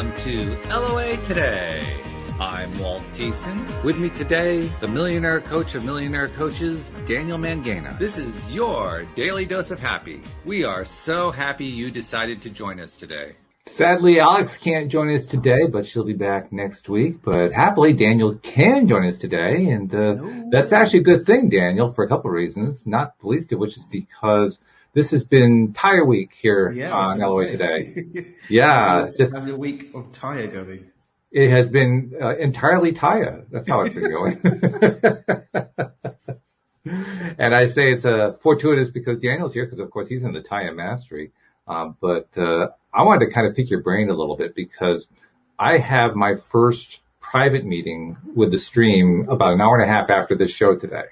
welcome to LOA Today. I'm Walt. With me today, the millionaire coach of millionaire coaches, Daniel Mangena. This is your daily dose of happy. We are so happy you decided to join us today. Sadly, Alex can't join us today, but she'll be back next week. But happily, Daniel can join us today, and that's actually a good thing, Daniel, for a couple of reasons, not the least of which is because this has been Tire Week here on LOA Today. Yeah. Just a week of Tire going. It has been entirely Tire. That's how it's been going. And I say it's fortuitous because Daniel's here because, of course, he's in the TYA Mastery. But I wanted to kind of pick your brain a little bit because I have my first private meeting with the stream about an hour and a half after this show today.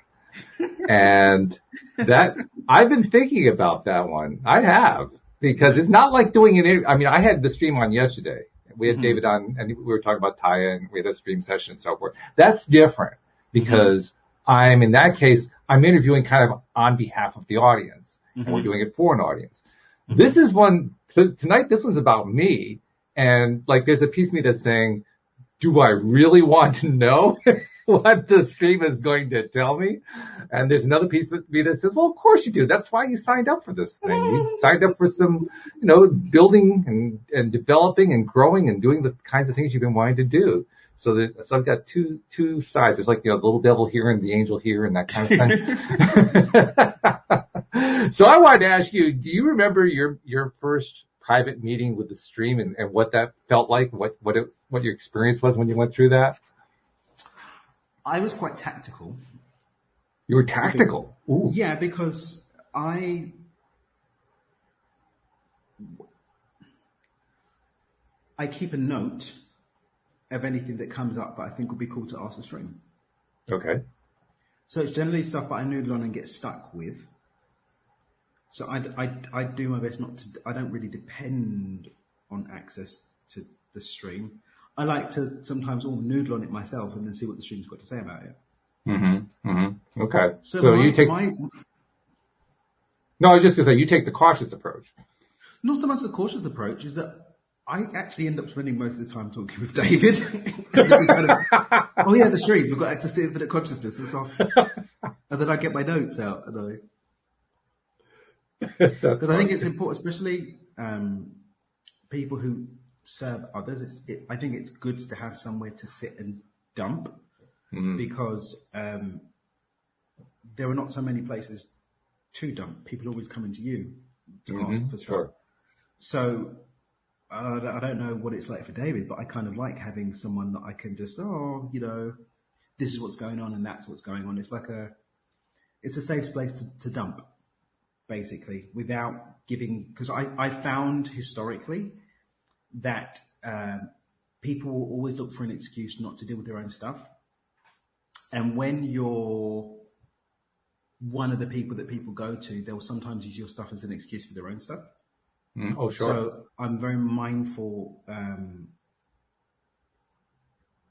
And that I've been thinking about that one. I have, because it's not like doing an interview. I mean, I had the stream on yesterday. We had David on and we were talking about Taya and we had a stream session and so forth. That's different because in that case, I'm interviewing kind of on behalf of the audience and we're doing it for an audience. This is tonight this one's about me. And like, there's a piece of me that's saying, do I really want to know what the stream is going to tell me? And there's another piece of me that says, well, of course you do. That's why you signed up for this thing. You signed up for some, building and developing and growing and doing the kinds of things you've been wanting to do. So I've got two sides. There's like, the little devil here and the angel here and that kind of thing. So I wanted to ask you, do you remember your first private meeting with the stream and what that felt like? What your experience was when you went through that? I was quite tactical. You were tactical? Ooh. Yeah, because I keep a note of anything that comes up that I think would be cool to ask the stream. Okay. So it's generally stuff that I noodle on and get stuck with. So I do my best not to. I don't really depend on access to the stream. I like to sometimes noodle on it myself and then see what the stream's got to say about it. Okay. So you take. No, I was just gonna say you take the cautious approach. Not so much the cautious approach is that I actually end up spending most of the time talking with David. The stream. We've got access to infinite consciousness. It's awesome. And then I get my notes out and because I think it's important, especially people who serve others. I think it's good to have somewhere to sit and dump because there are not so many places to dump. People always coming to you to ask for stuff. Sure. So I don't know what it's like for David, but I kind of like having someone that I can just, this is what's going on and that's what's going on. It's like it's a safe place to dump, basically, without giving, because I found historically that people will always look for an excuse not to deal with their own stuff. And when you're one of the people that people go to, they'll sometimes use your stuff as an excuse for their own stuff. Oh, sure. So I'm very mindful.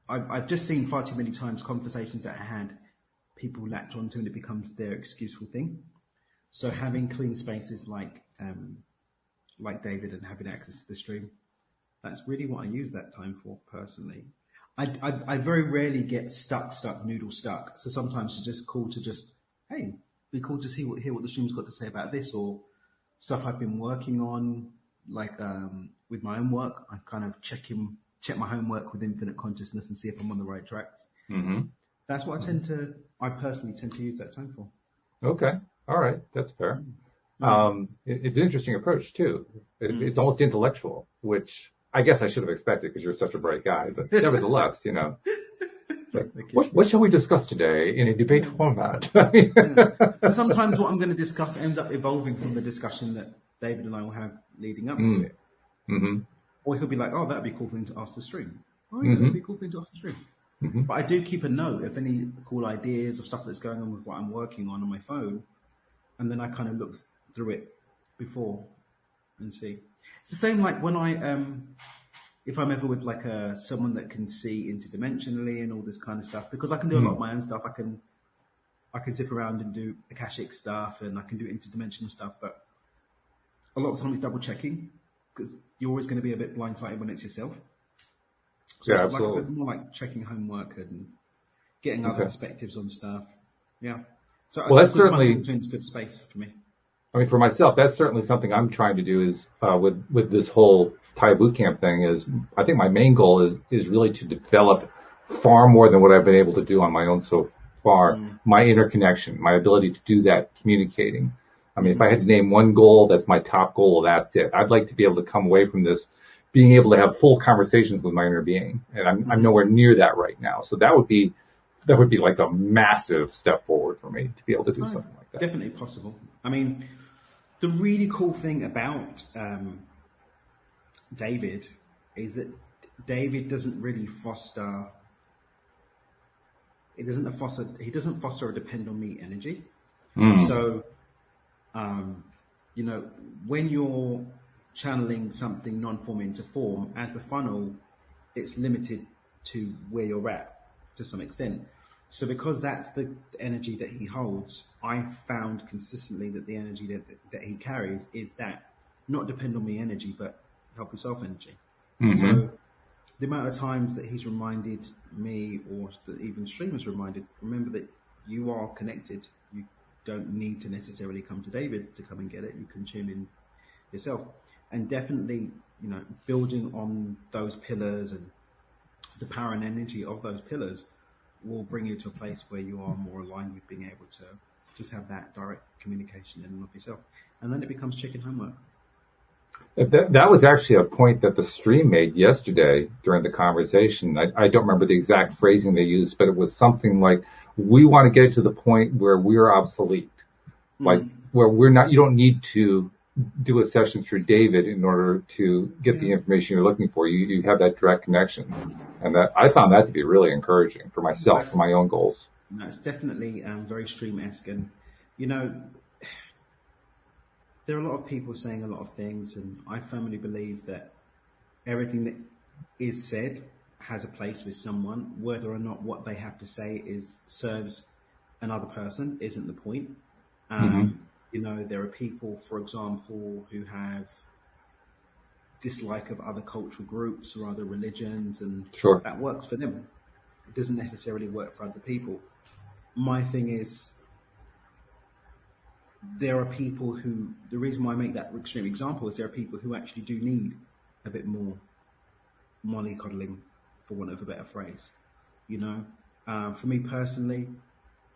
I've just seen far too many times conversations that I had, people latch onto and it becomes their excuseful thing. So having clean spaces like David and having access to the stream, that's really what I use that time for personally. I very rarely get stuck. So sometimes it's just cool to hey, be cool to hear what the stream's got to say about this or stuff I've been working on, like with my own work. I kind of check my homework with infinite consciousness and see if I'm on the right tracks. That's what I personally tend to use that time for. Okay. All right. That's fair. It's an interesting approach too. It's almost intellectual, which I guess I should have expected because you're such a bright guy, but nevertheless, like, what shall we discuss today in a debate format? Sometimes what I'm going to discuss ends up evolving from the discussion that David and I will have leading up to it. Or he'll be like, oh, that'd be a cool thing to ask the stream. Oh, yeah, that'd be a cool thing to ask the stream. But I do keep a note of any cool ideas or stuff that's going on with what I'm working on my phone. And then I kind of look through it before and see. It's the same like when if I'm ever with like someone that can see interdimensionally and all this kind of stuff, because I can do a lot of my own stuff. I can zip around and do Akashic stuff and I can do interdimensional stuff, but a lot of times double checking because you're always going to be a bit blindsided when it's yourself. So Yeah, it's like I absolutely. said, more like checking homework and getting other Okay. perspectives on stuff. Yeah. So Well, a that's good month in certainly, between is good space for me. I mean, for myself, that's certainly something I'm trying to do is, with this whole TYA Bootcamp thing is, I think my main goal is really to develop far more than what I've been able to do on my own so far, Mm. my interconnection, my ability to do that communicating. I mean, if I Hmm. had to name one goal, that's my top goal. That's it. I'd like to be able to come away from this being able to have full conversations with my inner being. And I'm Hmm. nowhere near that right now. So that would be like a massive step forward for me to be able to do Oh, it's something like that. definitely possible. I mean, the really cool thing about David is that David doesn't really foster. He doesn't foster. He doesn't foster a depend on me energy. Mm. So, um, you know, when you're channeling something non-form into form, as the funnel, it's limited to where you're at to some extent. So because that's the energy that he holds, I found consistently that the energy that he carries is that not depend on me energy, but help yourself energy. Hmm. So the amount of times that he's reminded me, or that even streamers reminded, remember that you are connected. You don't need to necessarily come to David to come and get it. You can tune in yourself, and definitely, building on those pillars and the power and energy of those pillars will bring you to a place where you are more aligned with being able to just have that direct communication in and of yourself, and then it becomes chicken homework. That was actually a point that the stream made yesterday during the conversation. I don't remember the exact phrasing they used, but it was something like, we want to get to the point where we're obsolete. Like, Mm. where we're not, you don't need to do a session through David in order to get Yeah, the information you're looking for. You have that direct connection. And that, I found that to be really encouraging for myself, for that's my own goals. that's definitely very stream-esque, and you know there are a lot of people saying a lot of things, and I firmly believe that everything that is said has a place with someone. Whether or not what they have to say is serves another person isn't the point. Hmm. There are people, for example, who have dislike of other cultural groups or other religions, and Sure. that works for them. It doesn't necessarily work for other people. My thing is, there are people who, the reason why I make that extreme example is there are people who actually do need a bit more mollycoddling, for want of a better phrase. For me personally,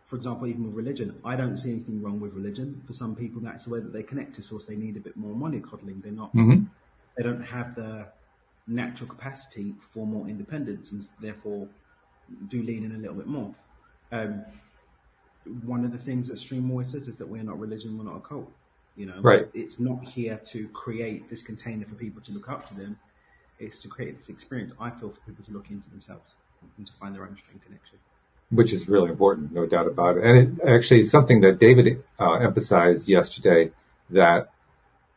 for example, even with religion, I don't see anything wrong with religion. For some people, that's the way that they connect to source. They need a bit more mollycoddling. Hmm. They don't have the natural capacity for more independence, and therefore do lean in a little bit more. Um, One of the things that Stream always says is that we're not religion, we're not a cult. Right. It's not here to create this container for people to look up to them. It's to create this experience, I feel, for people to look into themselves and to find their own stream connection. Which is really important, no doubt about it. And it actually something that David emphasized yesterday, that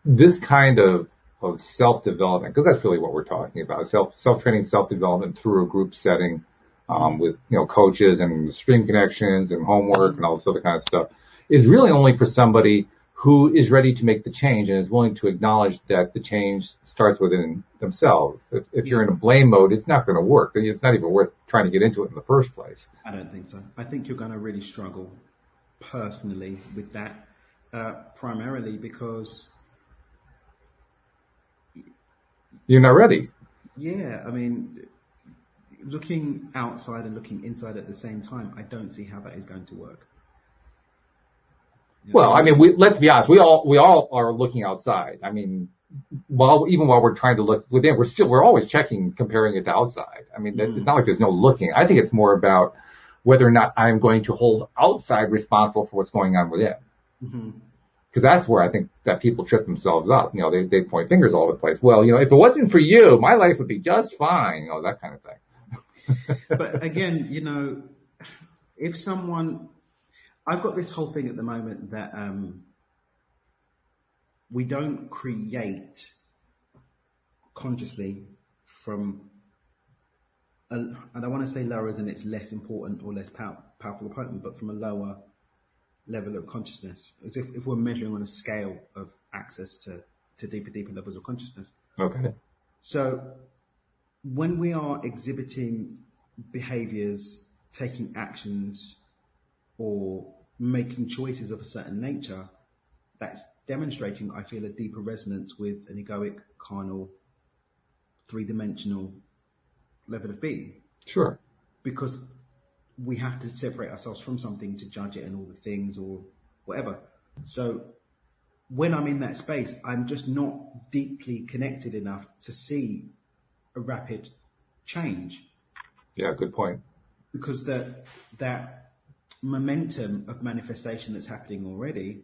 this kind of self-development, because that's really what we're talking about, self-training, self-development through a group setting, Mm. with, coaches and stream connections and homework Mm. and all this other kind of stuff, is really only for somebody who is ready to make the change and is willing to acknowledge that the change starts within themselves. If you're Yeah, in a blame mode, it's not going to work. It's not even worth trying to get into it in the first place. I don't think so. I think you're going to really struggle personally with that, primarily because, You're not ready. yeah, I mean, looking outside and looking inside at the same time, I don't see how that is going to work. Well, I mean, Looking, let's be honest. We all are looking outside. I mean, even while we're trying to look within, we're always checking, comparing it to outside. I mean, it's mm, not like there's no looking. I think it's more about whether or not I'm going to hold outside responsible for what's going on within. mm-hmm. Because that's where I think that people trip themselves up. They point fingers all over the place. Well, if it wasn't for you, my life would be just fine. That kind of thing. But again, if someone, I've got this whole thing at the moment that we don't create consciously from, and I want to say lower as in it's less important or less powerful or potent, but from a lower level of consciousness, as if we're measuring on a scale of access to deeper levels of consciousness. Okay. So when we are exhibiting behaviors, taking actions, or making choices of a certain nature, that's demonstrating, I feel, a deeper resonance with an egoic, carnal, three-dimensional level of being. Sure. Because we have to separate ourselves from something to judge it and all the things or whatever. So when I'm in that space, I'm just not deeply connected enough to see a rapid change. Yeah, good point. Because that momentum of manifestation that's happening already,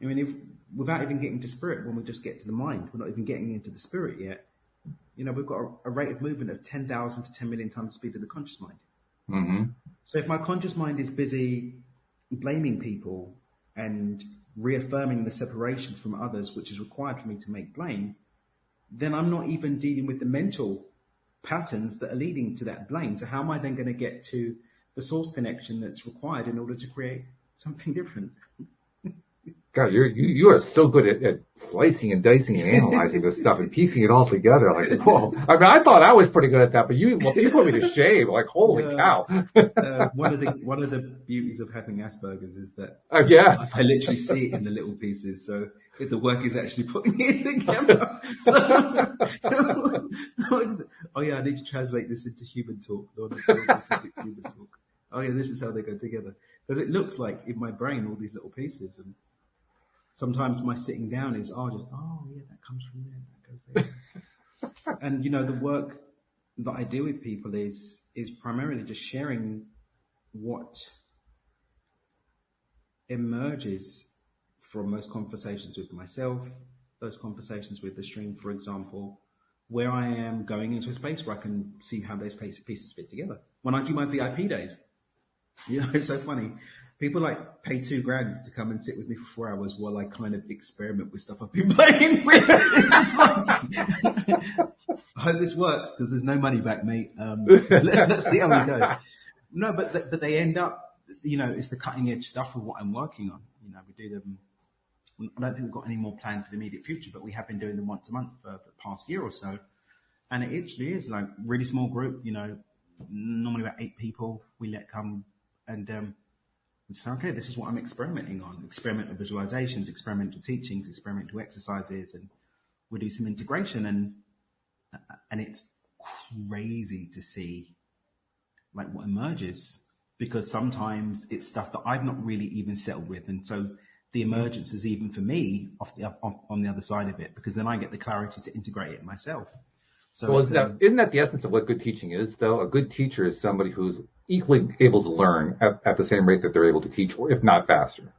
I mean, without even getting to spirit, when we just get to the mind, we're not even getting into the spirit yet. We've got a rate of movement of 10,000 to 10 million times the speed of the conscious mind. Mm-hmm. So if my conscious mind is busy blaming people and reaffirming the separation from others, which is required for me to make blame, then I'm not even dealing with the mental patterns that are leading to that blame. So how am I then going to get to the source connection that's required in order to create something different? God, you are so good at slicing and dicing and analyzing this stuff and piecing it all together. Like, whoa! I mean, I thought I was pretty good at that, but you put me to shame. Like, holy cow! One of the beauties of having Asperger's is that I guess I literally see it in the little pieces. So if the work is actually putting it together. So, oh yeah, I need to translate this into human talk, non-narcissistic human talk. Oh yeah, this is how they go together. Because it looks like in my brain all these little pieces, and sometimes my sitting down is, yeah, that comes from there, that goes there. And, the work that I do with people is primarily just sharing what emerges from those conversations with myself, those conversations with the stream, for example, where I am going into a space where I can see how those pieces fit together. When I do my VIP days, it's so funny. People pay $2,000 to come and sit with me for 4 hours while I kind of experiment with stuff I've been playing with. It's just I hope this works because there's no money back, mate. Let's see how we go. No, but they end up, it's the cutting edge stuff of what I'm working on. We do them. I don't think we've got any more planned for the immediate future, but we have been doing them once a month for the past year or so. And it actually is really small group, normally about 8 people we let come and, we say, okay, this is what I'm experimenting on. Experimental visualizations, experimental teachings, experimental exercises, and we do some integration and it's crazy to see what emerges, because sometimes it's stuff that I've not really even settled with. And so the emergence is even for me on the other side of it, because then I get the clarity to integrate it myself. So well, isn't that the essence of what good teaching is, though? A good teacher is somebody who's equally able to learn at the same rate that they're able to teach, or if not faster.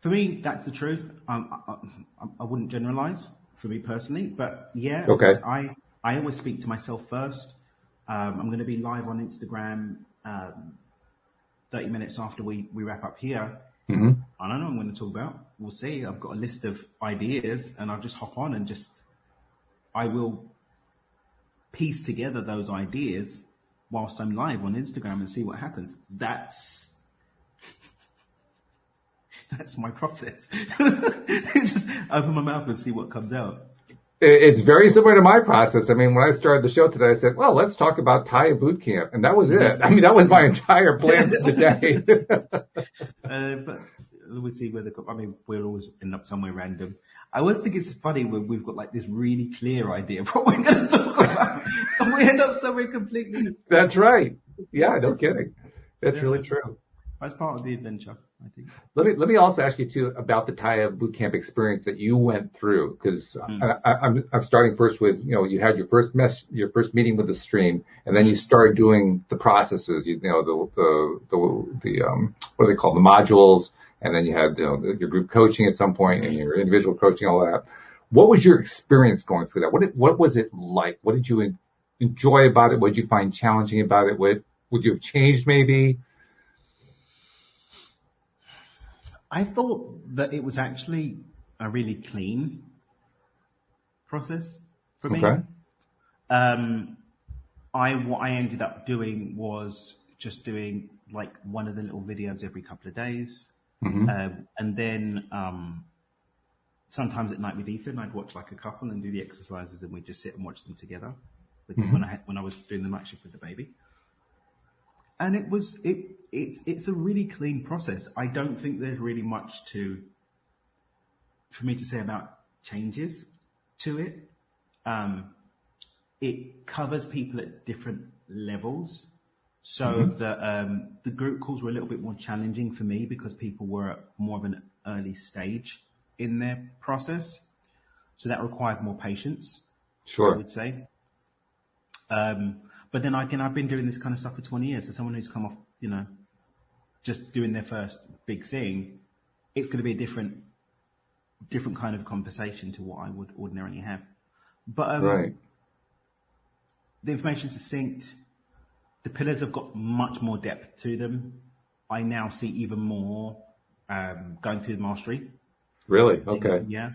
For me, that's the truth. I wouldn't generalize for me personally, but yeah, okay. I always speak to myself first. I'm going to be live on Instagram 30 minutes after we wrap up here. Mm-hmm. I don't know what I'm going to talk about. We'll see. I've got a list of ideas and I'll just hop on and I will piece together those ideas whilst I'm live on Instagram and see what happens. That's my process. Just open my mouth and see what comes out. It's very similar to my process. I mean, when I started the show today, I said, well, let's talk about TYA Bootcamp. And that was it. I mean, that was my entire plan for the day. But we'll see we'll always end up somewhere random. I always think it's funny when we've got this really clear idea of what we're going to talk about, and we end up somewhere completely. That's right. Yeah, no kidding. That's really true. That's part of the adventure, I think. Let me also ask you too about the TYA Bootcamp experience that you went through, because I'm starting first with, you had your first meeting with the stream, and then you started doing the processes, the what do they call the modules. And then you had your group coaching at some point and your individual coaching, all that. What was your experience going through that? What was it like? What did you enjoy about it? What did you find challenging about it? What would you have changed maybe? I thought that it was actually a really clean process for me. Okay. What I ended up doing was just doing one of the little videos every couple of days. Mm-hmm. And then sometimes at night with Ethan, I'd watch a couple and do the exercises, and we'd just sit and watch them together. when I was doing the night shift with the baby. And it's a really clean process. I don't think there's really much for me to say about changes to it. It covers people at different levels. So the group calls were a little bit more challenging for me because people were at more of an early stage in their process. So that required more patience, Sure. I would say. But then again, I've been doing this kind of stuff for 20 years. So someone who's come off, just doing their first big thing, it's going to be a different kind of conversation to what I would ordinarily have. But Right. the information's succinct. The pillars have got much more depth to them. I now see even more going through the mastery. Really? Okay. Yeah.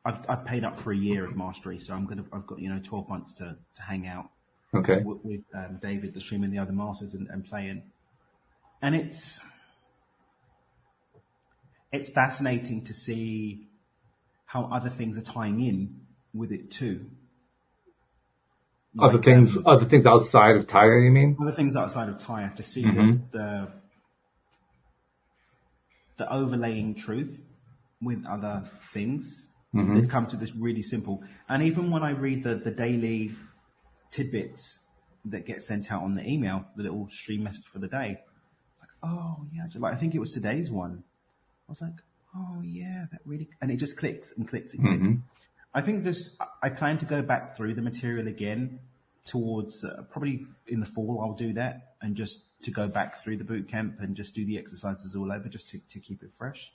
I've paid up for a year of mastery, so I've got 12 months to hang out Okay. with David, the stream, and the other masters and playing. And it's fascinating to see how other things are tying in with it too. Other things outside of TYA, you mean? Other things outside of TYA, to see the overlaying truth with other things that come to this really simple. And even when I read the daily tidbits that get sent out on the email, the little stream message for the day, like, oh yeah, I think it was today's one. I was like, oh yeah, that really, and it just clicks and clicks and clicks. I think I plan to go back through the material again towards probably in the fall. I'll do that, and just to go back through the boot camp and just do the exercises all over, just to keep it fresh.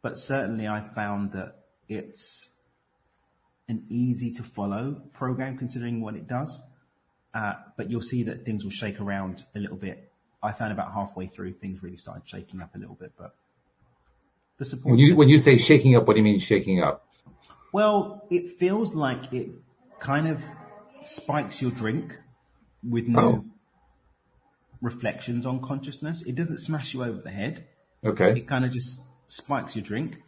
But certainly I found that it's an easy to follow program considering what it does. But you'll see that things will shake around a little bit. I found about halfway through things really started shaking up a little bit, but the support. When you say shaking up, what do you mean shaking up? Well, it feels like it kind of spikes your drink with new reflections on consciousness. It doesn't smash you over the head. Okay. It kind of just spikes your drink.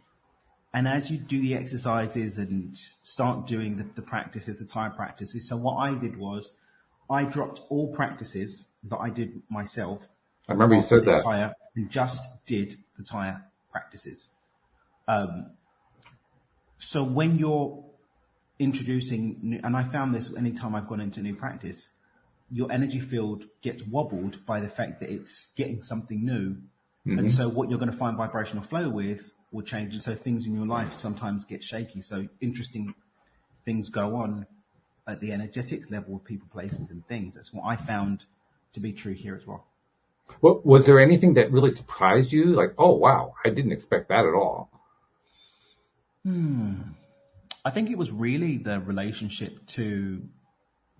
And as you do the exercises and start doing the practices, the TYA practices. So what I did was I dropped all practices that I did myself. I remember you said that. TYA, and just did the TYA practices. So when you're introducing, and I found this anytime I've gone into new practice, your energy field gets wobbled by the fact that it's getting something new. And so what you're going to find vibrational flow with will change. And so things in your life sometimes get shaky. So interesting things go on at the energetics level of people, places, and things. That's what I found to be true here as well. Well, was there anything that really surprised you? Like, oh, wow, I didn't expect that at all. I think it was really the relationship to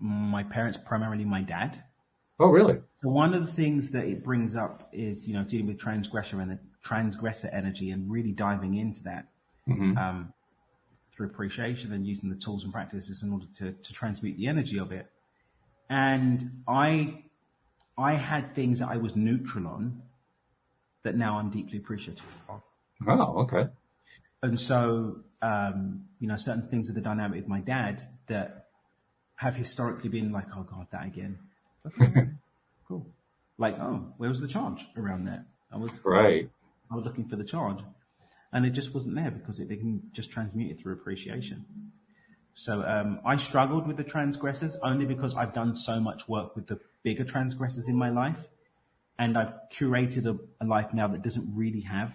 my parents, primarily my dad. Oh, really? So one of the things that it brings up is, dealing with transgressor and the transgressor energy and really diving into that through appreciation and using the tools and practices in order to transmute the energy of it. And I had things that I was neutral on that now I'm deeply appreciative of. Oh, okay. And so, certain things of the dynamic with my dad that have historically been like, oh God, that again. Okay, cool. Like, oh, where was the charge around that? I was looking for the charge, and it just wasn't there because it didn't just transmute it through appreciation. So I struggled with the transgressors only because I've done so much work with the bigger transgressors in my life, and I've curated a life now that doesn't really have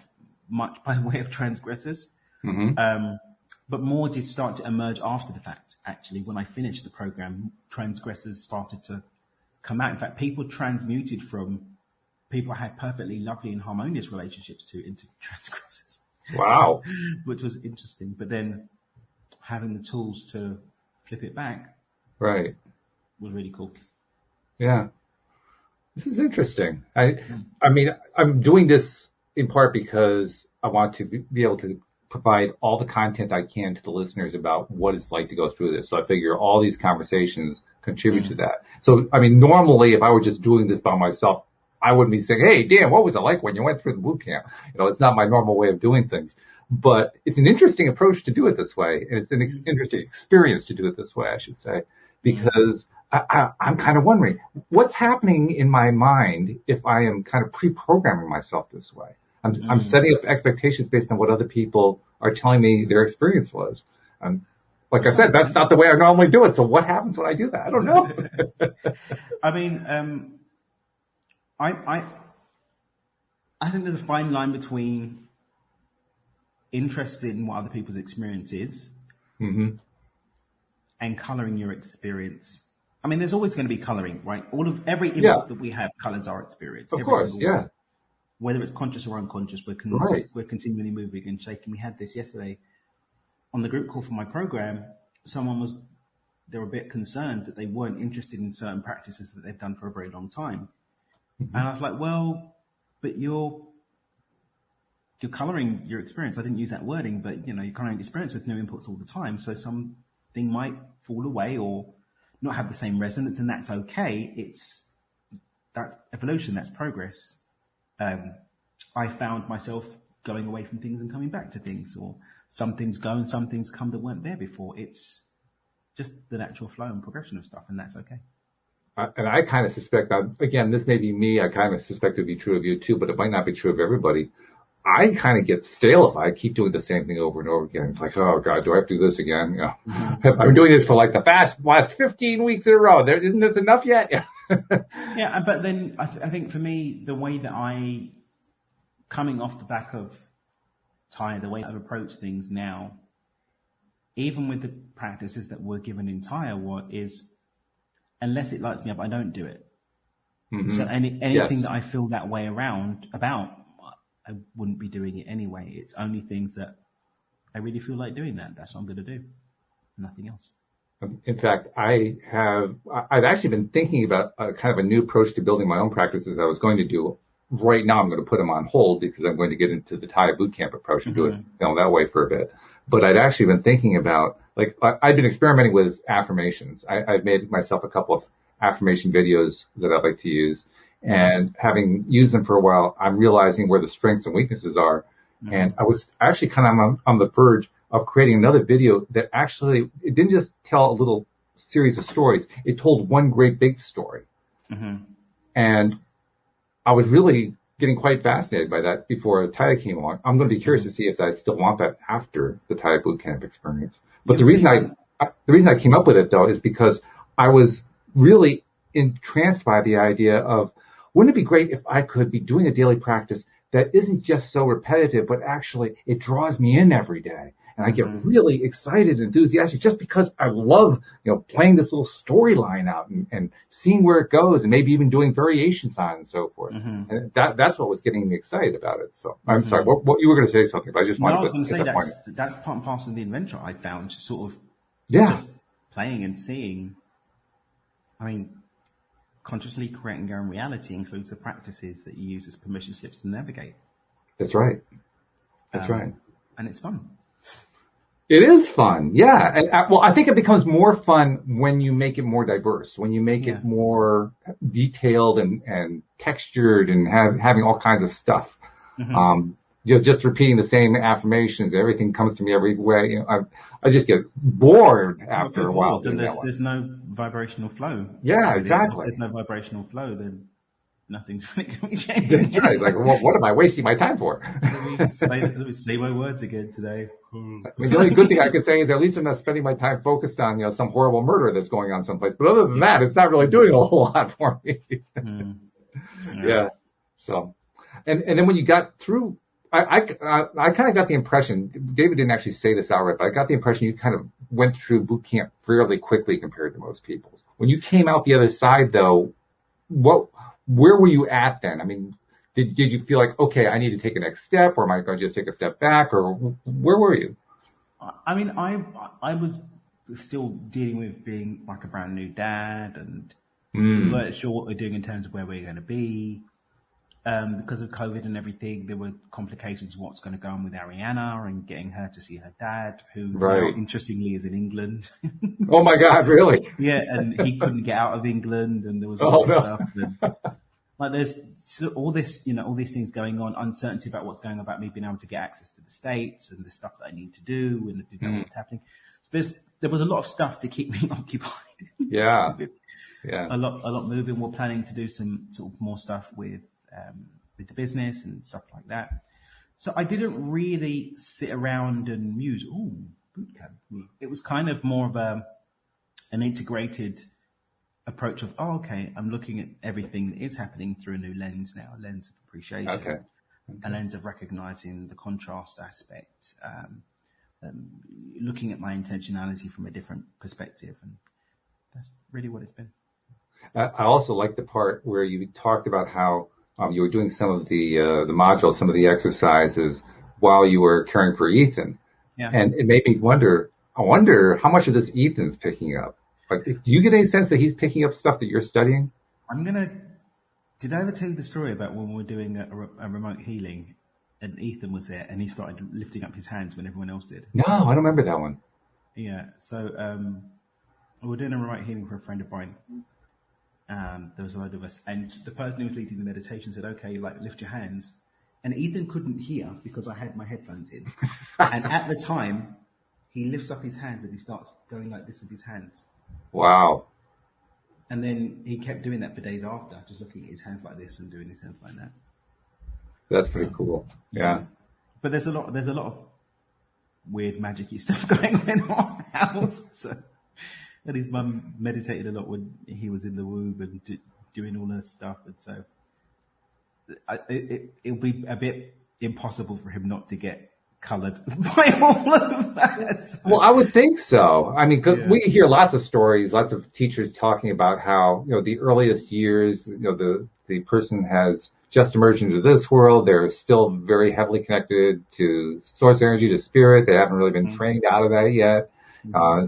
much by way of transgressors. But more did start to emerge after the fact. Actually, when I finished the program, transgressors started to come out. In fact, people transmuted from people I had perfectly lovely and harmonious relationships to into transgressors. Wow. Which was interesting. But then having the tools to flip it back was really cool. Yeah. This is interesting. I mean, I'm doing this in part because I want to be able to provide all the content I can to the listeners about what it's like to go through this. So I figure all these conversations contribute to that. So, I mean, normally if I were just doing this by myself, I wouldn't be saying, hey, Dan, what was it like when you went through the boot camp? It's not my normal way of doing things, but it's an interesting approach to do it this way. And it's an interesting experience to do it this way, I should say. because I'm kind of wondering what's happening in my mind if I am kind of pre-programming myself this way. I'm setting up expectations based on what other people are telling me their experience was. Like I said, that's not the way I normally do it. So what happens when I do that? I don't know. I mean, I think there's a fine line between interested in what other people's experience is and coloring your experience. I mean, there's always going to be coloring, right? Every input that we have colors our experience. Of course, yeah. One. Whether it's conscious or unconscious, we're continually moving and shaking. We had this yesterday on the group call for my program. They were a bit concerned that they weren't interested in certain practices that they've done for a very long time. And I was like, well, but you're coloring your experience. I didn't use that wording, but you're coloring experience with new inputs all the time. So something might fall away or not have the same resonance, and that's okay. That's evolution, that's progress. I found myself going away from things and coming back to things, or some things go and some things come that weren't there before. It's just the natural flow and progression of stuff, and that's okay. And I kind of suspect that, again, this may be me, I kind of suspect it would be true of you too, but it might not be true of everybody. I kind of get stale if I keep doing the same thing over and over again. It's like, oh God, do I have to do this again? I've been doing this for like the last 15 weeks in a row. Isn't this enough yet? Yeah, but then I think for me, the way that coming off the back of TYA, the way I've approached things now, even with the practices that were given in TYA, is unless it lights me up, I don't do it. So anything that I feel that way about, I wouldn't be doing it anyway. It's only things that I really feel like doing that's what I'm going to do. Nothing else. In fact, I've actually been thinking about kind of a new approach to building my own practices I was going to do. Right now, I'm going to put them on hold because I'm going to get into the TYA Bootcamp approach and do it that way for a bit. But I'd actually been thinking about, like, I've been experimenting with affirmations. I've made myself a couple of affirmation videos that I'd like to use. And having used them for a while, I'm realizing where the strengths and weaknesses are. And I was actually kind of on the verge of creating another video that actually, it didn't just tell a little series of stories. It told one great big story. And I was really getting quite fascinated by that before TYA came along. I'm going to be curious to see if I still want that after the TYA Bootcamp experience. But the reason I came up with it though is because I was really entranced by the idea of, wouldn't it be great if I could be doing a daily practice that isn't just so repetitive, but actually it draws me in every day. And I get really excited and enthusiastic just because I love, playing this little storyline out and seeing where it goes and maybe even doing variations on it and so forth. And that's what was getting me excited about it. So I'm sorry, what you were going to say something, but I just wanted to. I was going to say that's part and parcel of the adventure I found, sort of just playing and seeing. I mean, consciously creating your own reality includes the practices that you use as permission slips to navigate. That's right. That's right. And it's fun. It is fun, yeah. And I think it becomes more fun when you make it more diverse, when you make it more detailed and textured and having all kinds of stuff. Just repeating the same affirmations, everything comes to me every way. I just get bored after a while. There's no vibrational flow. Yeah, exactly. If there's no vibrational flow, then nothing's really going to change. That's right. It's like, what am I wasting my time for? Let me say my words again today. I mean, the only good thing I can say is at least I'm not spending my time focused on, some horrible murder that's going on someplace. But other than that, it's not really doing a whole lot for me. Yeah. So, and then when you got through, I kind of got the impression, David didn't actually say this outright, but I got the impression you kind of went through boot camp fairly quickly compared to most people. When you came out the other side, though, where were you at then? I mean, did you feel like, okay, I need to take a next step, or am I going to just take a step back, or where were you? I mean, I was still dealing with being like a brand new dad, and we weren't sure what we're doing in terms of where we're going to be. Because of COVID and everything, there were complications of what's going to go on with Ariana and getting her to see her dad, who interestingly is in England. Oh my God, really? Yeah, and he couldn't get out of England, and there was all this stuff. And, like, there's all this, all these things going on, uncertainty about what's going on, about me being able to get access to the States and the stuff that I need to do and what's happening. So there's there was a lot of stuff to keep me occupied. Yeah. Yeah. A lot moving. We're planning to do some sort of more stuff with the business and stuff like that. So I didn't really sit around and muse. Ooh, bootcamp. It was kind of more of an integrated approach of, oh, okay, I'm looking at everything that is happening through a new lens now, a lens of appreciation, Okay. a lens of recognizing the contrast aspect, looking at my intentionality from a different perspective. And that's really what it's been. I also like the part where you talked about how you were doing some of the modules, some of the exercises while you were caring for Ethan. Yeah. And it made me wonder, I wonder how much of this Ethan's picking up. Like, do you get any sense that he's picking up stuff that you're studying? Did I ever tell you the story about when we were doing a remote healing and Ethan was there and he started lifting up his hands when everyone else did? No, I don't remember that one. Yeah. So we were doing a remote healing for a friend of mine. There was a load of us, and the person who was leading the meditation said, okay, like, lift your hands. And Ethan couldn't hear because I had my headphones in. And at the time, he lifts up his hands and he starts going like this with his hands. Wow. And then he kept doing that for days after, just looking at his hands like this and doing his hands like that. That's pretty cool. Yeah. But there's a lot of weird magic-y stuff going on in our house. So, and his mum meditated a lot when he was in the womb and doing all that stuff. And so it'll be a bit impossible for him not to get coloured by all of that. So. Well, I would think so. I mean, we hear lots of stories, lots of teachers talking about how, the earliest years, the person has just emerged into this world. They're still very heavily connected to source energy, to spirit. They haven't really been trained out of that yet.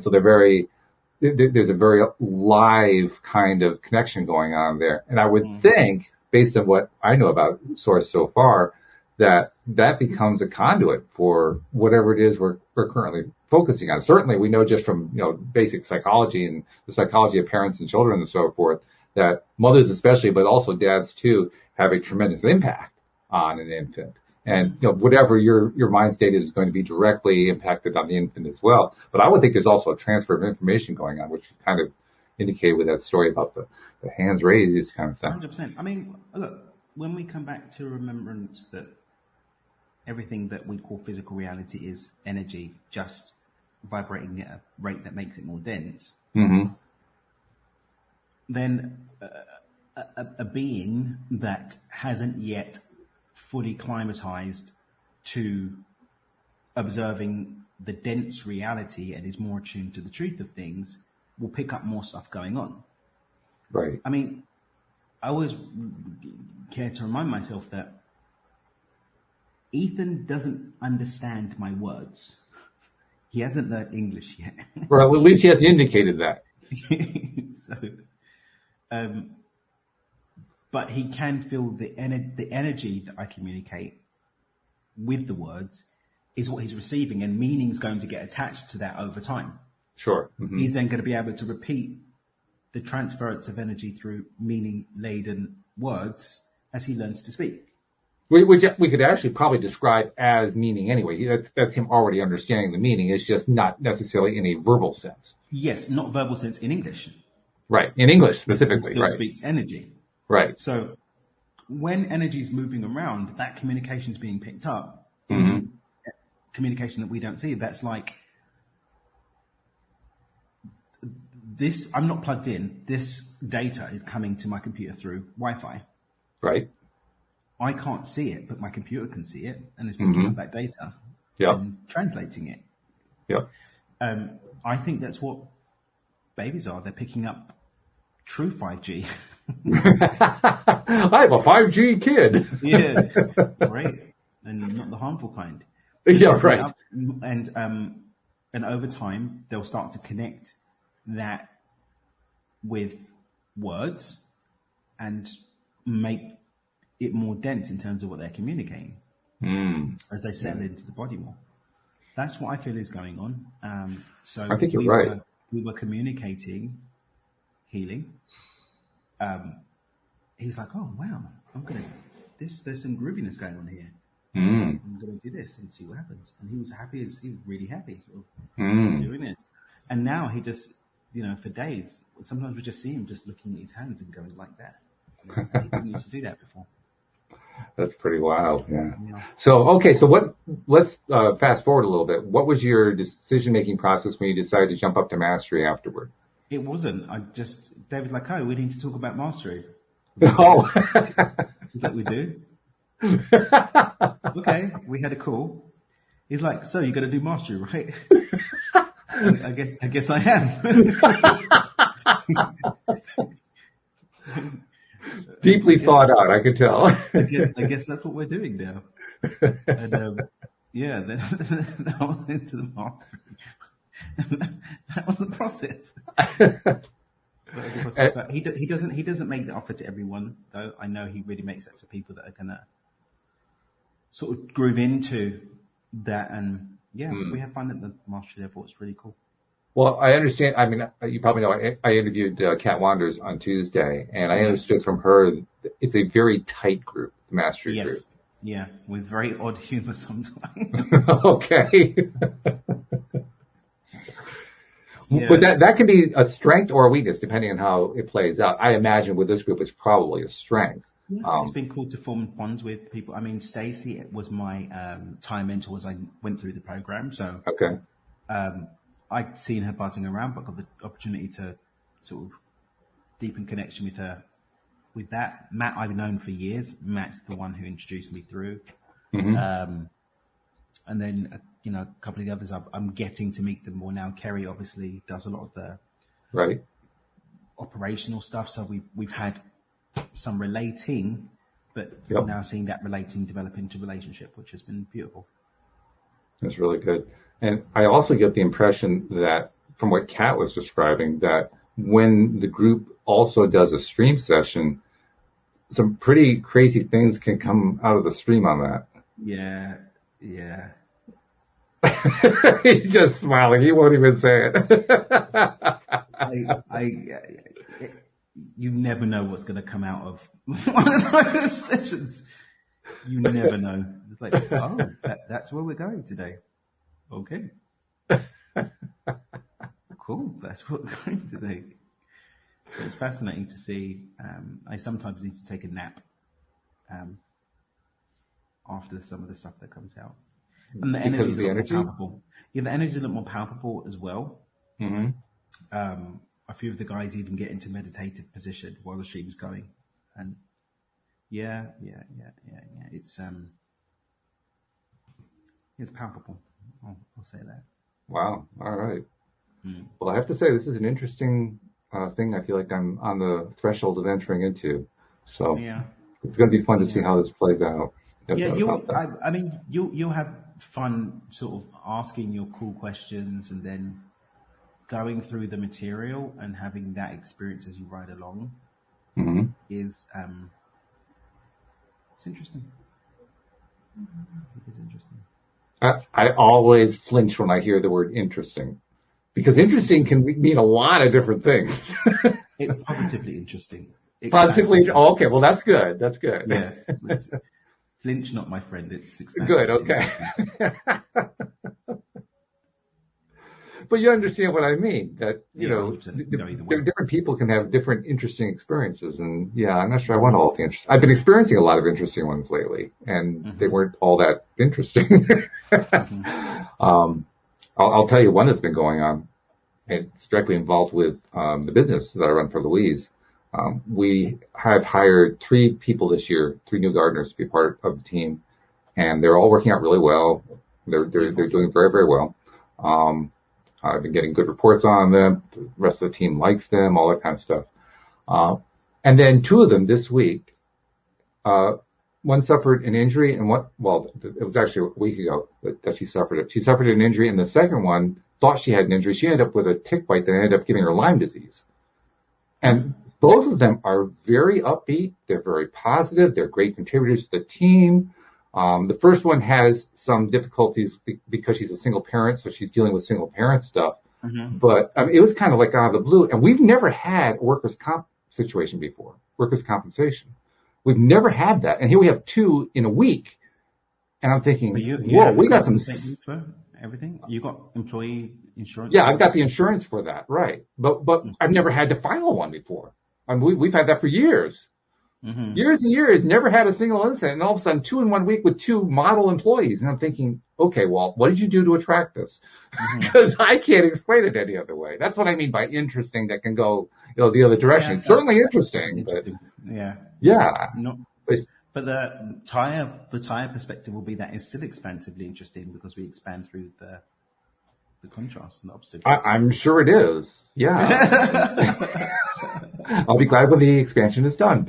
So there's a very live kind of connection going on there. And I would think, based on what I know about source so far, that becomes a conduit for whatever it is we're currently focusing on. Certainly, we know just from basic psychology and the psychology of parents and children and so forth that mothers especially, but also dads too, have a tremendous impact on an infant. And whatever your mind state is going to be directly impacted on the infant as well. But I would think there's also a transfer of information going on, which you kind of indicated with that story about the hands raised kind of thing. 100%. I mean, look, when we come back to remembrance that everything that we call physical reality is energy, just vibrating at a rate that makes it more dense, then a being that hasn't yet fully climatized to observing the dense reality and is more attuned to the truth of things will pick up more stuff going on. Right. I mean, I always care to remind myself that Ethan doesn't understand my words. He hasn't learned English yet. Well, at least he has indicated that. So, but he can feel the energy that I communicate with the words is what he's receiving, and meaning's going to get attached to that over time. Sure. He's then going to be able to repeat the transference of energy through meaning-laden words as he learns to speak. Which we could actually probably describe as meaning anyway. That's him already understanding the meaning. It's just not necessarily in a verbal sense. Yes, not verbal sense in English. Right. In English specifically. He still right. speaks energy. Right. So when energy is moving around, that communication is being picked up. Communication that we don't see. That's like this. I'm not plugged in. This data is coming to my computer through Wi-Fi. Right. I can't see it, but my computer can see it, and it's picking up that data and translating it. Yeah. I think that's what babies are. They're picking up true 5G. I have a 5G kid. Yeah, right. And not the harmful kind. Yeah, right. And over time, they'll start to connect that with words and make it more dense in terms of what they're communicating as they settle into the body more. That's what I feel is going on. So I think you're right. We were communicating healing. He's like, oh wow, there's some grooviness going on here. I'm gonna do this and see what happens. And he was really happy, sort of doing it. And now he just, for days, sometimes we just see him just looking at his hands and going like that. He didn't used to do that before. That's pretty wild. Yeah. So, okay. So let's fast forward a little bit. What was your decision-making process when you decided to jump up to mastery afterward? It wasn't. David's like, oh, we need to talk about mastery. Oh. Like we do. Okay. We had a call. He's like, so you're going to do mastery, right? I guess I am. Deeply thought out, I could tell. I guess that's what we're doing now. And then I was into the mastery. That was the process. But he doesn't make the offer to everyone, though. I know he really makes that to people that are gonna sort of groove into that, and we have fun at the mastery level. It's really cool. Well, I understand. I mean, you probably know I interviewed Kat Wanders on Tuesday, and I understood from her it's a very tight group, the mastery group. Yeah, with very odd humor sometimes. Okay. But that can be a strength or a weakness depending on how it plays out. I imagine with this group, it's probably a strength. Yeah, it's been cool to form bonds with people. I mean, Stacey was my time mentor as I went through the program. So I'd seen her buzzing around, but got the opportunity to sort of deepen connection with her. With that, Matt, I've known for years. Matt's the one who introduced me through. Mm-hmm. And then, a couple of the others, I'm getting to meet them more now. Kerry obviously does a lot of the operational stuff. So we've had some relating, but now seeing that relating develop into relationship, which has been beautiful. That's really good. And I also get the impression that from what Kat was describing, that when the group also does a stream session, some pretty crazy things can come out of the stream on that. Yeah. He's just smiling. He won't even say it. You never know what's going to come out of one of those sessions. You never know. It's like, that's where we're going today. Okay. Cool. That's what we're going today. But it's fascinating to see. I sometimes need to take a nap after some of the stuff that comes out. And the energy is a little more palpable. Yeah, the energy is a little more palpable as well. Mm-hmm. A few of the guys even get into meditative position while the stream's going. And yeah. It's palpable. I'll say that. Wow. All right. Well, I have to say, this is an interesting thing I feel like I'm on the threshold of entering into. So it's going to be fun to see how this plays out. You'll have fun sort of asking your cool questions and then going through the material and having that experience as you ride along is it's interesting. It is interesting. I always flinch when I hear the word interesting, because interesting can mean a lot of different things. It's positively interesting. Positively, okay. Well, that's good. That's good. Yeah. Flinch, not my friend. It's expensive. Good. Okay. But you understand what I mean, that, different people can have different interesting experiences. And I'm not sure I want all the interesting. I've been experiencing a lot of interesting ones lately, and they weren't all that interesting. I'll tell you one that's been going on. It's directly involved with the business that I run for Louise. We have hired 3 people this year, 3 new gardeners to be part of the team, and they're all working out really well. They're doing very, very well. I've been getting good reports on them. The rest of the team likes them, all that kind of stuff. And then 2 of them this week, one suffered an injury, and it was actually a week ago that she suffered it. She suffered an injury, and the second one thought she had an injury. She ended up with a tick bite that ended up giving her Lyme disease. And both of them are very upbeat. They're very positive. They're great contributors to the team. The first one has some difficulties because she's a single parent, so she's dealing with single parent stuff. Mm-hmm. But it was kind of like out of the blue. And we've never had a workers' comp situation before, workers' compensation. We've never had that. And here we have 2 in a week. And I'm thinking, so we got some... everything. You got employee insurance? Yeah, I've got the insurance for that, right? But I've never had to file one before. I mean, we've had that for years. Years and years, never had a single incident, and all of a sudden 2 in 1 week with 2 model employees. And I'm thinking, okay, Walt, what did you do to attract this? Because I can't explain it any other way. That's what I mean by interesting that can go, the other direction. It's certainly interesting, but yeah. But the tire perspective will be that it's still expansively interesting because we expand through the contrast and the obstacles. I'm sure it is. Yeah. I'll be glad when the expansion is done.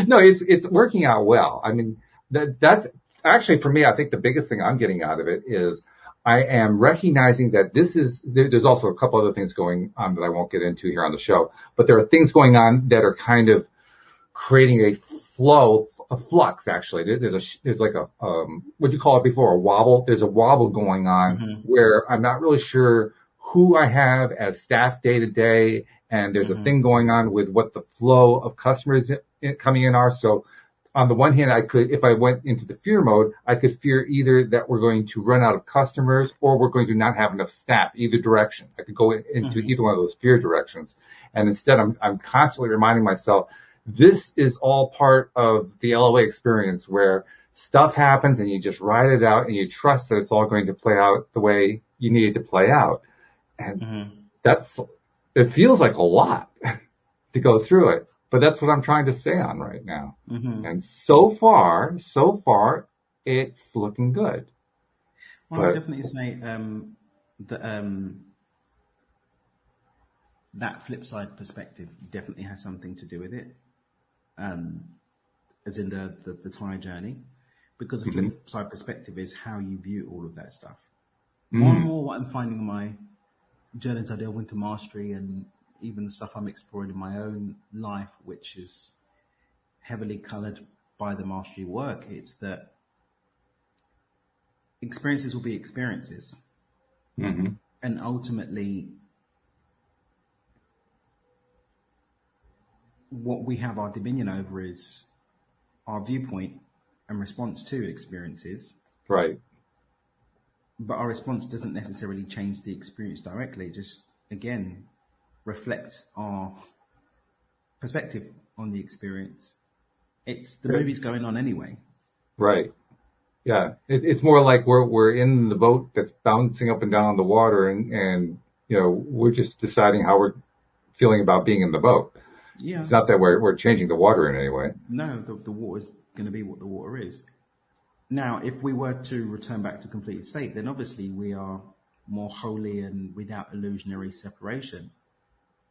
No, it's working out well. I mean, that's actually for me, I think the biggest thing I'm getting out of it is I am recognizing that there's also a couple other things going on that I won't get into here on the show, but there are things going on that are kind of creating a flow, a flux actually. There's like a, what'd you call it before? A wobble. There's a wobble going on where I'm not really sure who I have as staff day to day. And there's a thing going on with what the flow of customers coming in are. So on the one hand, if I went into the fear mode, I could fear either that we're going to run out of customers or we're going to not have enough staff, either direction. I could go into either one of those fear directions. And instead, I'm constantly reminding myself, this is all part of the LOA experience where stuff happens and you just ride it out and you trust that it's all going to play out the way you need it to play out. And it feels like a lot to go through it, but that's what I'm trying to stay on right now. And so far, it's looking good. Well, I definitely say that flip side perspective definitely has something to do with it, as in the tire journey, because the flip side perspective is how you view all of that stuff. More and more what I'm finding in my journeys I delve into mastery and even the stuff I'm exploring in my own life, which is heavily colored by the mastery work, it's that experiences will be experiences. And ultimately, what we have our dominion over is our viewpoint and response to experiences. Right. But our response doesn't necessarily change the experience directly. It just, again, reflects our perspective on the experience. It's the movie's going on anyway. Right. Yeah. It's more like we're in the boat that's bouncing up and down on the water and we're just deciding how we're feeling about being in the boat. Yeah. It's not that we're changing the water in any way. No, the water's going to be what the water is. Now, if we were to return back to completed state, then obviously we are more holy and without illusionary separation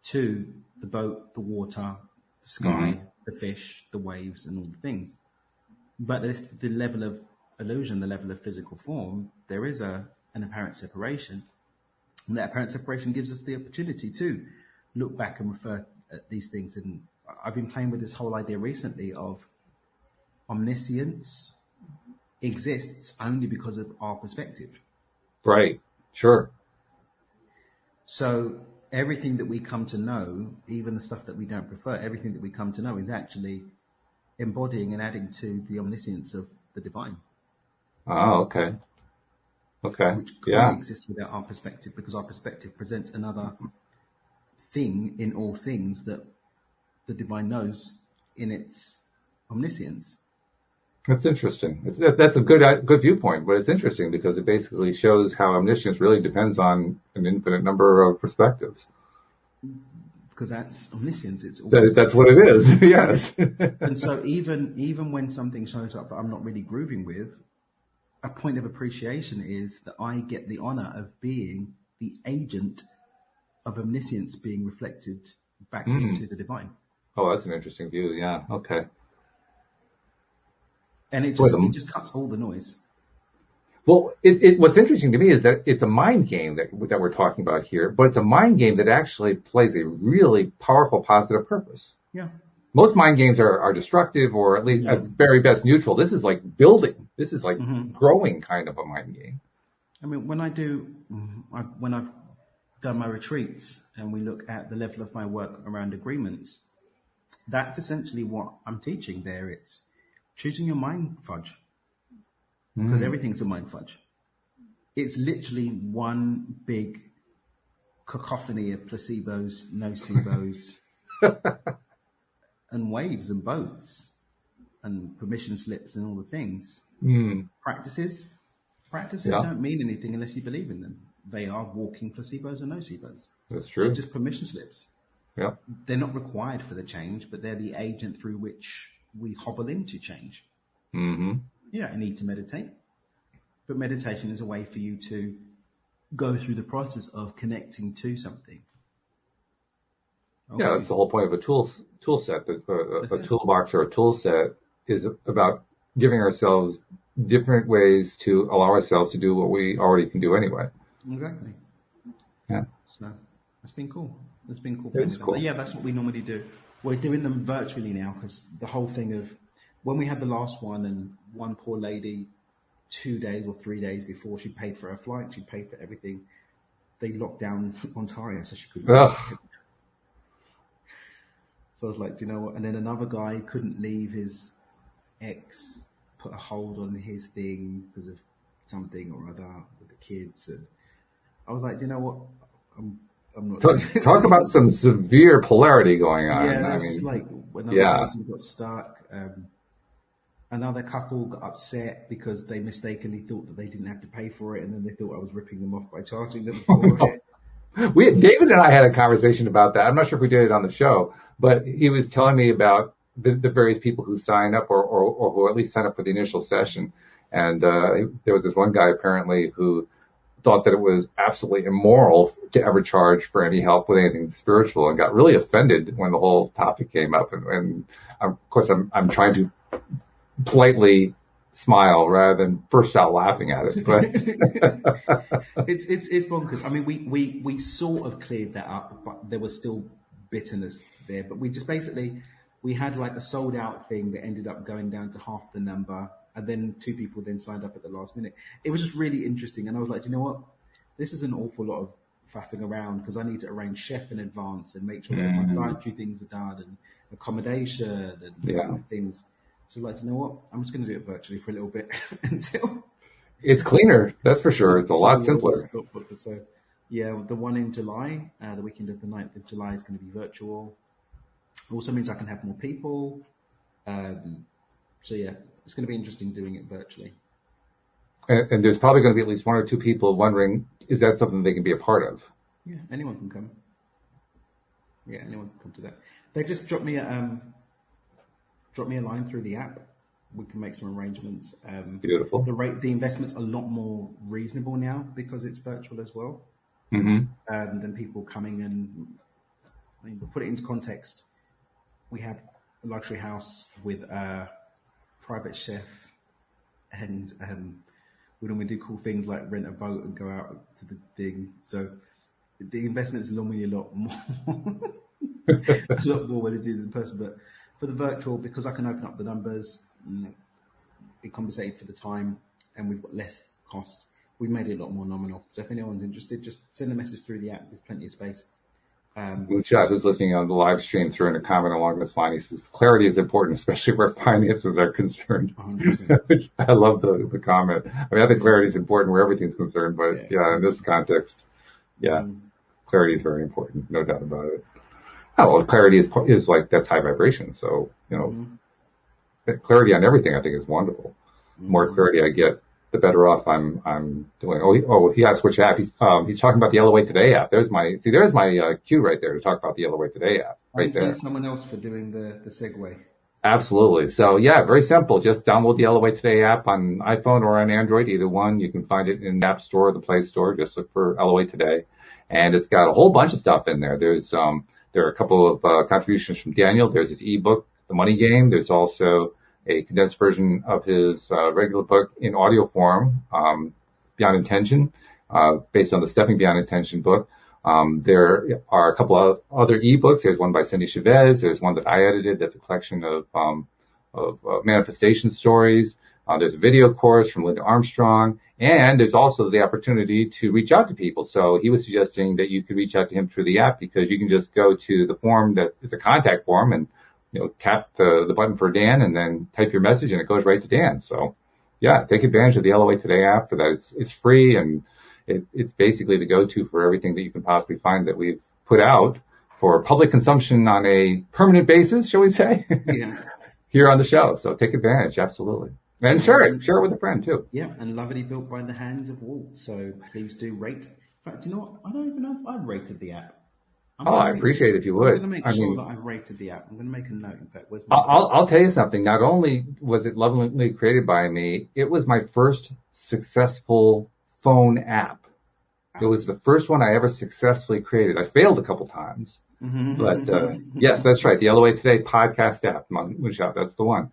to the boat, the water, the sky, the fish, the waves, and all the things. But the level of illusion, the level of physical form, there is an apparent separation. And that apparent separation gives us the opportunity to look back and refer at these things. And I've been playing with this whole idea recently of omniscience exists only because of our perspective. Right. Sure. So everything that we come to know, even the stuff that we don't prefer, everything that we come to know is actually embodying and adding to the omniscience of the divine. Oh, okay. Okay. Which can't exist without our perspective, because our perspective presents another thing in all things that the divine knows in its omniscience. That's interesting. That's a good viewpoint, but it's interesting because it basically shows how omniscience really depends on an infinite number of perspectives. Because that's omniscience. That's what it is. Yes. And so even when something shows up that I'm not really grooving with, a point of appreciation is that I get the honor of being the agent of omniscience being reflected back into the divine. Oh, that's an interesting view. Yeah. Okay. And it just cuts all the noise. Well, what's interesting to me is that it's a mind game that we're talking about here, but it's a mind game that actually plays a really powerful positive purpose. Yeah. Most mind games are destructive or at least at very best neutral. This is like building. This is like growing kind of a mind game. I mean, when I've done my retreats and we look at the level of my work around agreements, that's essentially what I'm teaching there. It's choosing your mind fudge. because everything's a mind fudge. It's literally one big cacophony of placebos, nocebos, and waves and boats and permission slips and all the things. Practices don't mean anything unless you believe in them. They are walking placebos and nocebos. That's true. They're just permission slips. Yeah. They're not required for the change, but they're the agent through which we hobble into change. Mm-hmm. You don't need to meditate, but meditation is a way for you to go through the process of connecting to something. Okay. Yeah, that's the whole point of a tool set. A toolbox or a tool set is about giving ourselves different ways to allow ourselves to do what we already can do anyway. Exactly. Yeah. So that's been cool. It's been cool. It's cool. Yeah, that's what we normally do. We're doing them virtually now because the whole thing of when we had the last one and one poor lady 2 days or 3 days before she paid for her flight, she paid for everything. They locked down Ontario, so she couldn't. So I was like, do you know what? And then another guy couldn't leave. His ex put a hold on his thing because of something or other with the kids. And I was like, do you know what? I'm not. Talk about some severe polarity going on. Yeah, just like another person got stuck. Another couple got upset because they mistakenly thought that they didn't have to pay for it, and then they thought I was ripping them off by charging them for it. David and I had a conversation about that. I'm not sure if we did it on the show, but he was telling me about the various people who sign up or who at least sign up for the initial session. And there was this one guy apparently who thought that it was absolutely immoral to ever charge for any help with anything spiritual and got really offended when the whole topic came up. And of course, I'm trying to politely smile rather than burst out laughing at it. But it's bonkers. I mean, we sort of cleared that up, but there was still bitterness there. But we just basically, we had like a sold out thing that ended up going down to half the number. And then 2 people then signed up at the last minute. It was just really interesting. And I was like, you know what? This is an awful lot of faffing around because I need to arrange chef in advance and make sure that my dietary things are done and accommodation and things. So like, you know what? I'm just going to do it virtually for a little bit until... It's cleaner. That's for sure. It's a lot simpler. So yeah, the one in July, the weekend of the 9th of July is going to be virtual. It also means I can have more people. So yeah, it's going to be interesting doing it virtually. And there's probably going to be at least 1 or 2 people wondering, is that something they can be a part of? Yeah, anyone can come. Yeah, anyone can come to that. They just drop me a line through the app. We can make some arrangements. Beautiful. The investment's a lot more reasonable now because it's virtual as well. Than people coming and, I mean, to put it into context, we have a luxury house with a private chef, and we normally do cool things like rent a boat and go out to the thing. So the investment is normally a lot more when it's in person. But for the virtual, because I can open up the numbers, be compensated for the time, and we've got less costs, we've made it a lot more nominal. So if anyone's interested, just send a message through the app. There's plenty of space. Chad, who's listening on the live stream, threw in a comment along this line. He says, clarity is important, especially where finances are concerned. I love the comment. I mean, I think clarity is important where everything's concerned, but yeah in this context, clarity is very important, no doubt about it. Oh, well, clarity is like, that's high vibration. So, clarity on everything I think is wonderful. The more clarity I get, the better off I'm doing. He asked which app. He's talking about the Elevate Today app. There's my cue right there to talk about the Elevate Today app right there. Someone else for doing the segue. Absolutely. So yeah, very simple. Just download the Elevate Today app on iPhone or on Android, either one. You can find it in the App Store or the Play Store. Just look for Elevate Today. And it's got a whole bunch of stuff in there. There are a couple of contributions from Daniel. There's his ebook, The Money Game. There's also a condensed version of his regular book in audio form, Beyond Intention, based on the Stepping Beyond Intention book. There are a couple of other ebooks. There's one by Cindy Chavez. There's one that I edited. That's a collection of manifestation stories. There's a video course from Linda Armstrong. And there's also the opportunity to reach out to people. So he was suggesting that you could reach out to him through the app because you can just go to the form that is a contact form and tap the button for Dan and then type your message and it goes right to Dan. So yeah, take advantage of the LOA Today app for that. It's free, and it's basically the go-to for everything that you can possibly find that we've put out for public consumption on a permanent basis, shall we say, Yeah. here on the show. So take advantage, absolutely. And share it with a friend too. Yeah, and lovely built by the hands of Walt. So please do rate. In fact, you know what? I don't even know if I've rated the app. I appreciate it if you would. I'm going to make sure that I've rated the app. I'm going to make a note. In fact, where's my I'll tell you something. Not only was it lovingly created by me, it was my first successful phone app. It was the first one I ever successfully created. I failed a couple times, but yes, that's right. The LOA Today podcast app, Moonshot, that's the one.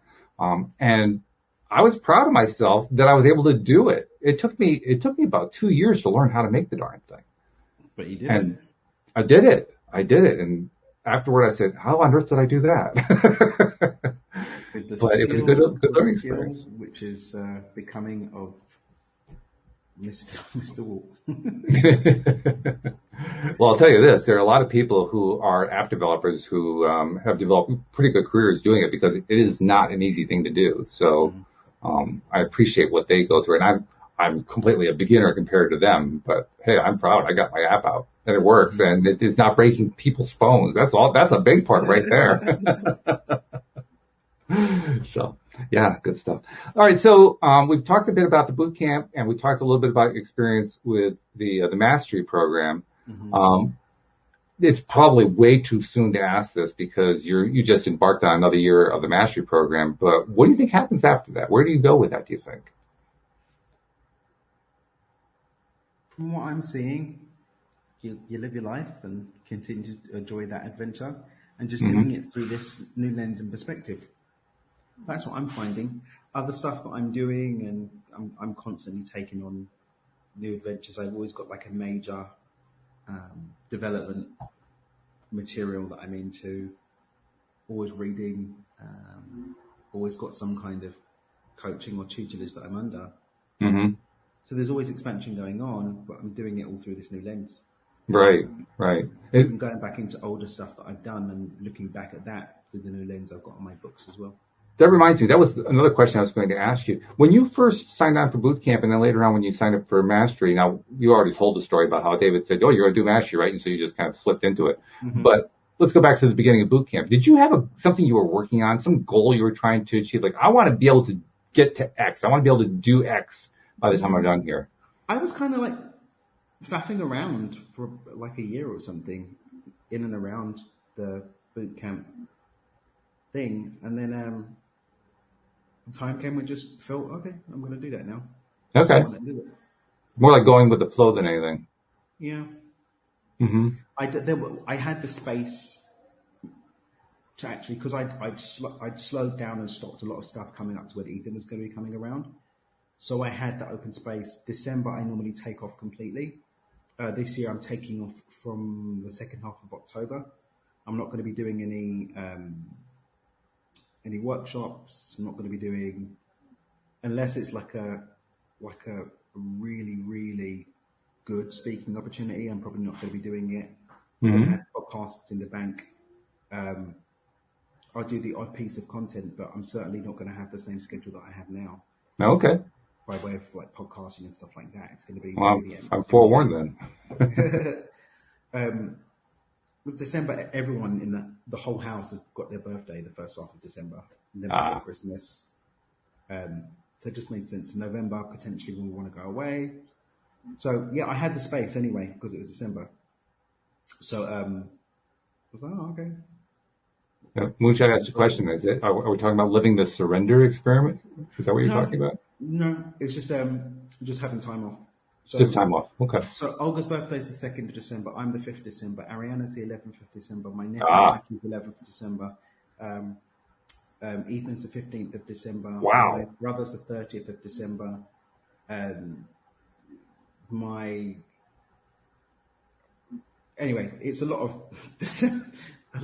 And I was proud of myself that I was able to do it. It took me about 2 years to learn how to make the darn thing. But you did. And I did it. And afterward I said, how on earth did I do that? But it was a good learning experience. Which is becoming of Mr. Walt. Well, I'll tell you this. There are a lot of people who are app developers who have developed pretty good careers doing it because it is not an easy thing to do. So I appreciate what they go through. And I'm completely a beginner compared to them. But, hey, I'm proud. I got my app out. And it works. And it is not breaking people's phones. That's a big part right there. So, yeah, good stuff. All right. So, we've talked a bit about the boot camp, and we talked a little bit about experience with the mastery program. It's probably way too soon to ask this because you just embarked on another year of the mastery program. But what do you think happens after that? Where do you go with that, do you think? From what I'm seeing, you live your life and continue to enjoy that adventure and just doing it through this new lens and perspective. That's what I'm finding. Other stuff that I'm doing, and I'm constantly taking on new adventures. I've always got like a major development material that I'm into, always reading, always got some kind of coaching or tutelage that I'm under. So there's always expansion going on, but I'm doing it all through this new lens. Right. Even going back into older stuff that I've done and looking back at that through the new lens I've got on my books as well. That reminds me, that was another question I was going to ask you. When you first signed on for boot camp and then later on when you signed up for mastery, now you already told the story about how David said, oh, you're going to do mastery, right? And so you just kind of slipped into it. But let's go back to the beginning of boot camp. Did you have something you were working on, some goal you were trying to achieve? Like, I want to be able to get to X. I want to be able to do X by the time I'm done here. I was kind of like faffing around for like a year or something in and around the boot camp thing. And then the time came and just felt, okay, I'm going to do that now. Okay. More like going with the flow than anything. Yeah. I had the space to actually, because I'd slowed down and stopped a lot of stuff coming up to where Ethan was going to be coming around. So I had that open space. December, I normally take off completely. This year, I'm taking off from the second half of October. I'm not going to be doing any workshops. I'm not going to be doing, unless it's like a really, really good speaking opportunity. I'm probably not going to be doing it. I have podcasts in the bank. I'll do the odd piece of content, but I'm certainly not going to have the same schedule that I have now. Okay. By way of like podcasting and stuff like that, it's going to be. Well, I'm forewarned then. With December, everyone in the whole house has got their birthday the first half of December, and then before Christmas. So it just made sense. November, potentially when we want to go away. So yeah, I had the space anyway because it was December. So I was like, oh, okay. Moonshot asked a question. Are we talking about living the surrender experiment? Is that what you're talking about? No, it's just having time off. So, just time off. Okay. So Olga's birthday is the 2nd of December. I'm the 5th of December. Ariana's the 11th of December. My nephew Mackie's the 11th of December. Ethan's the 15th of December. Wow. My brother's the 30th of December. Anyway, it's a lot of.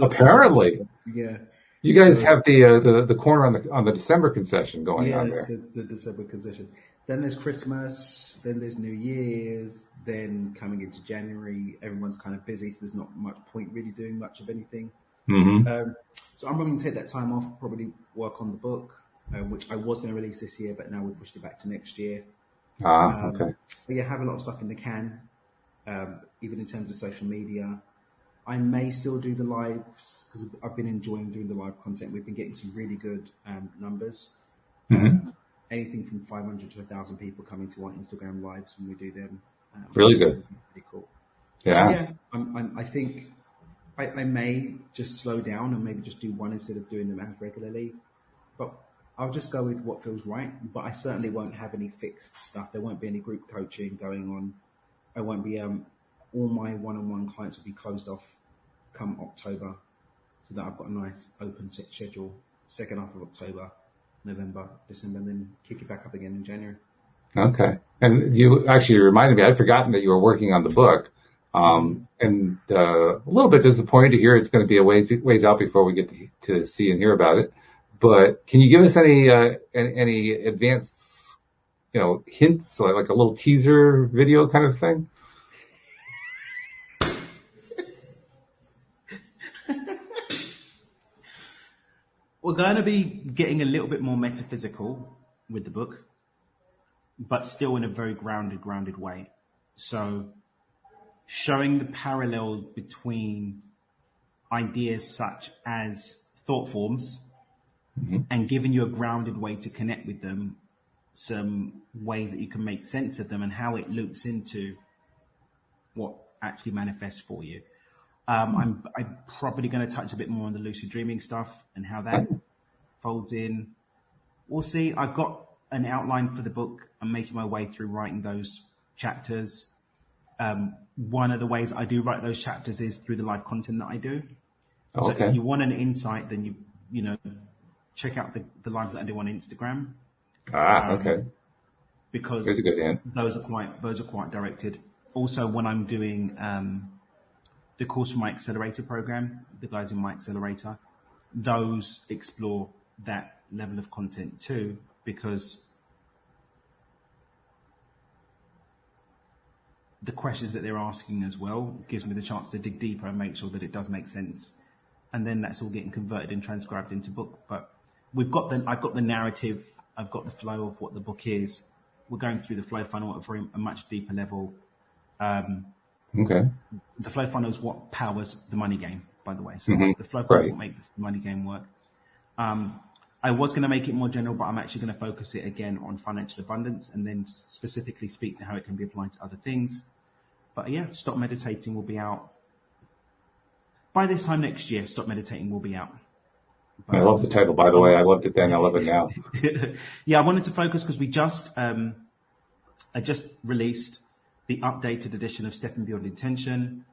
Apparently. Yeah. You guys have the corner on the December concession going on there. The December concession. Then there's Christmas. Then there's New Year's. Then coming into January, everyone's kind of busy, so there's not much point really doing much of anything. So I'm going to take that time off, probably work on the book, which I was going to release this year, but now we pushed it back to next year. Okay. But yeah, have a lot of stuff in the can, even in terms of social media. I may still do the lives because I've been enjoying doing the live content. We've been getting some really good numbers. Anything from 500 to 1,000 people coming to our Instagram lives when we do them. Really good. Pretty cool. Yeah. So yeah, I think I may just slow down and maybe just do one instead of doing them as regularly. But I'll just go with what feels right. But I certainly won't have any fixed stuff. There won't be any group coaching going on. I won't be all my one-on-one clients will be closed off come October, so that I've got a nice open schedule. Second half of October, November, December, and then kick it back up again in January. Okay. And you actually reminded me, I'd forgotten that you were working on the book. And a little bit disappointed to hear it's going to be a ways out before we get to see and hear about it. But can you give us any advanced, hints, like a little teaser video kind of thing? We're going to be getting a little bit more metaphysical with the book, but still in a very grounded way. So showing the parallels between ideas such as thought forms and giving you a grounded way to connect with them, some ways that you can make sense of them and how it loops into what actually manifests for you. I'm probably going to touch a bit more on the lucid dreaming stuff and how that folds in. We'll see. I've got an outline for the book. I'm making my way through writing those chapters. One of the ways I do write those chapters is through the live content that I do. So if you want an insight, then you check out the lives that I do on Instagram. Okay. Because Here's a good hint. those are quite directed. Also, when I'm doing the course for my accelerator program, the guys in my accelerator, those explore that level of content too, because the questions that they're asking as well gives me the chance to dig deeper and make sure that it does make sense. And then that's all getting converted and transcribed into book. But I've got the narrative, I've got the flow of what the book is. We're going through the flow funnel at a much deeper level. Okay. The flow funnel is what powers the money game, by the way. So the flow funnel is what makes the money game work. I was going to make it more general, but I'm actually going to focus it again on financial abundance and then specifically speak to how it can be applied to other things. But yeah, Stop Meditating will be out by this time next year. Stop Meditating will be out. But, I love the title, by the way. I loved it then. I love it now. Yeah, I wanted to focus because I just released the updated edition of Stepping Beyond Intention.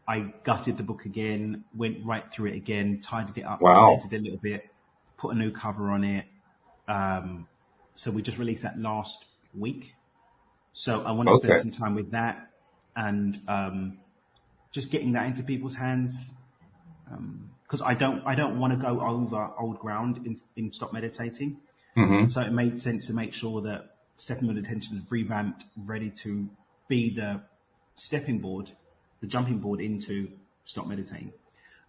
I gutted the book again, went right through it again, tidied it up, updated it a little bit, put a new cover on it. So we just released that last week. So I want to spend some time with that and just getting that into people's hands. Because I don't want to go over old ground in Stop Meditating. So it made sense to make sure that Stepping Beyond Intention is revamped, ready to be the stepping board, the jumping board into Stop Meditating.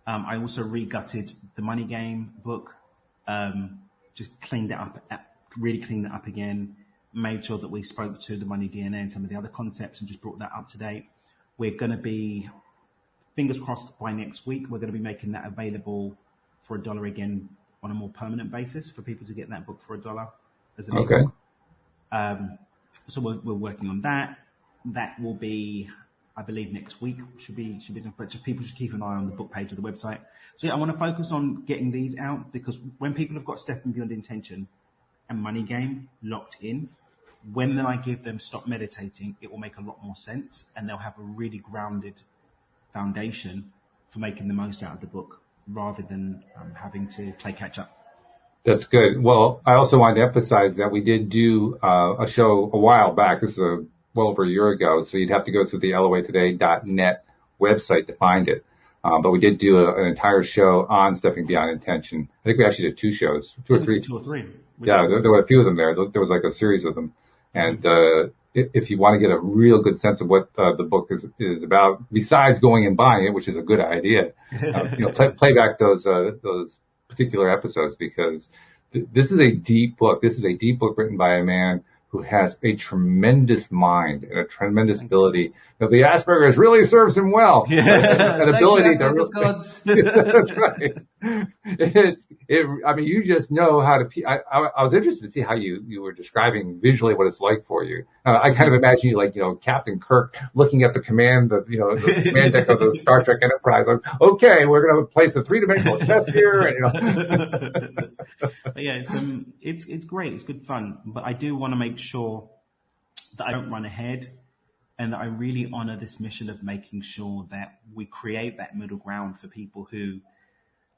I also re-gutted the Money Game book, just cleaned it up, really cleaned it up again, made sure that we spoke to the money DNA and some of the other concepts and just brought that up to date. We're going to be, fingers crossed, by next week, we're going to be making that available for $1 again on a more permanent basis for people to get that book for $1 as an ebook. So we're working on that. That will be, I believe, next week. Should be, but just people should keep an eye on the book page of the website. So yeah, I want to focus on getting these out because when people have got Stepping Beyond Intention and Money Game locked in, when then I give them Stop Meditating, it will make a lot more sense and they'll have a really grounded foundation for making the most out of the book rather than having to play catch up. That's good. Well, I also wanted to emphasize that we did do a show a while back. This is well over a year ago. So you'd have to go to the loatoday.net website to find it. But we did do an entire show on Stepping Beyond Intention. I think we actually did two shows, two or three. Yeah, there were a few of them there. There was like a series of them. And if you want to get a real good sense of what the book is about, besides going and buying it, which is a good idea, play back those particular episodes because this is a deep book. This is a deep book written by a man who has a tremendous mind and a tremendous ability. Now, the Asperger's really serves him well. Yeah. An ability to Asperger's gods. That's right. I mean, you just know how to. I was interested to see how you were describing visually what it's like for you. I kind of imagine you like, Captain Kirk looking at the command deck of the Star Trek Enterprise. Like, okay, we're going to place a three-dimensional chess here, and Yeah, it's great. It's good fun, but I do want to make sure that I don't run ahead, and that I really honor this mission of making sure that we create that middle ground for people who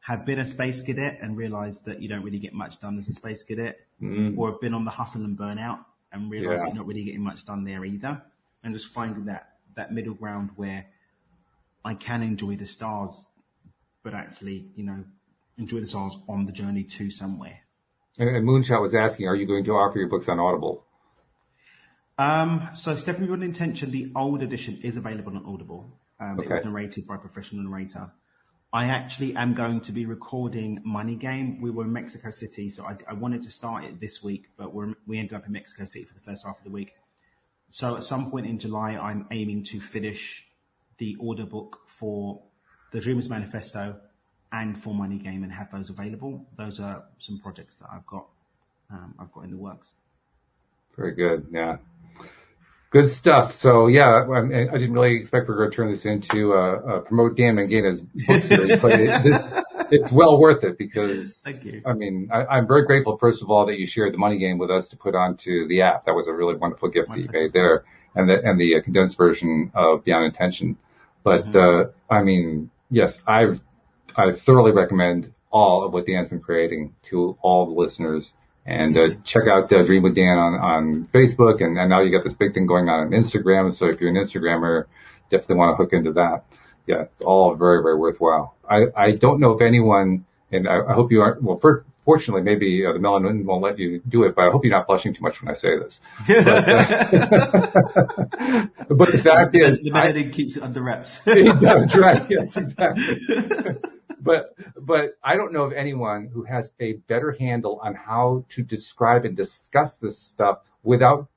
have been a space cadet and realize that you don't really get much done as a space cadet, or have been on the hustle and burnout and realize that you're not really getting much done there either, and just finding that middle ground where I can enjoy the stars, but actually, enjoy the stars on the journey to somewhere. And Moonshot was asking, are you going to offer your books on Audible? So Stepping Beyond Intention, the old edition, is available on Audible. It was narrated by a professional narrator. I actually am going to be recording Money Game. We were in Mexico City, so I wanted to start it this week, but we ended up in Mexico City for the first half of the week. So at some point in July, I'm aiming to finish the audiobook for The Dreamer's Manifesto and for Money Game and have those available. Those are some projects that I've got in the works. Very good. Yeah. Good stuff. So yeah, I didn't really expect we were going to turn this into promote Dan Mangena's book series, but it's well worth it because Thank you. I mean, I'm very grateful, first of all, that you shared the Money Game with us to put onto the app. That was a really wonderful gift that you made there, and the condensed version of Beyond Intention. But I mean, yes, I thoroughly recommend all of what Dan's been creating to all the listeners. And check out Dream with Dan on Facebook, and now you got this big thing going on Instagram. So if you're an Instagrammer, definitely want to hook into that. Yeah, it's all very, very worthwhile. I don't know if anyone, and I hope you aren't. Well, fortunately, maybe the melanin won't let you do it, but I hope you're not blushing too much when I say this. But the fact is, the melanin keeps it under wraps. It does, right? Yes, exactly. But I don't know of anyone who has a better handle on how to describe and discuss this stuff without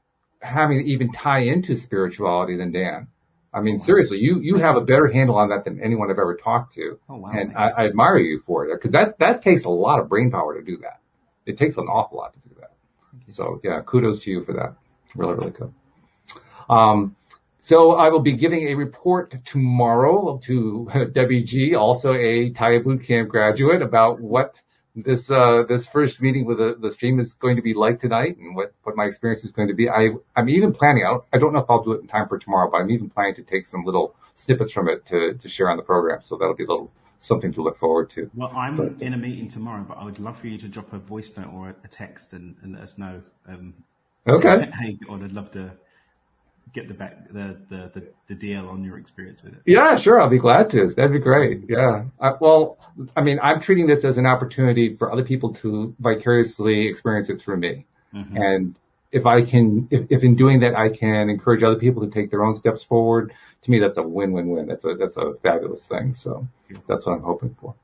having to even tie into spirituality than Dan. I mean, seriously, you have a better handle on that than anyone I've ever talked to. Oh, wow. And I admire you for it, because that takes a lot of brain power to do that. It takes an awful lot to do that. So yeah, kudos to you for that. Really, really good. So I will be giving a report tomorrow to Debbie G, also a TYA Bootcamp graduate, about what this first meeting with the stream is going to be like tonight, and what my experience is going to be. I'm even planning out. I don't know if I'll do it in time for tomorrow, but I'm even planning to take some little snippets from it to share on the program. So that'll be a little something to look forward to. Well, I'm in a meeting tomorrow, but I would love for you to drop a voice note or a text and let us know. Okay. Hey, I'd love to get the deal on your experience with it. Yeah, sure. I'll be glad to. That'd be great. Yeah. Well, I mean, I'm treating this as an opportunity for other people to vicariously experience it through me. Mm-hmm. And if in doing that, I can encourage other people to take their own steps forward, to me, that's a win-win-win. That's a fabulous thing. So that's what I'm hoping for.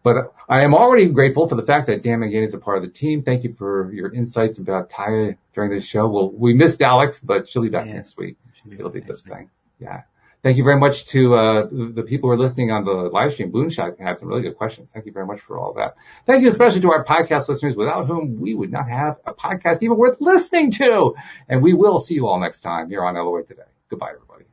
But I am already grateful for the fact that Dan Mangena is a part of the team. Thank you for your insights about TYA during this show. We missed Alex, but she'll be back next week. It'll be a good thing. Yeah. Thank you very much to the people who are listening on the live stream. Boonshot had some really good questions. Thank you very much for all that. Thank you especially to our podcast listeners, without whom we would not have a podcast even worth listening to. And we will see you all next time here on LOA Today. Goodbye, everybody.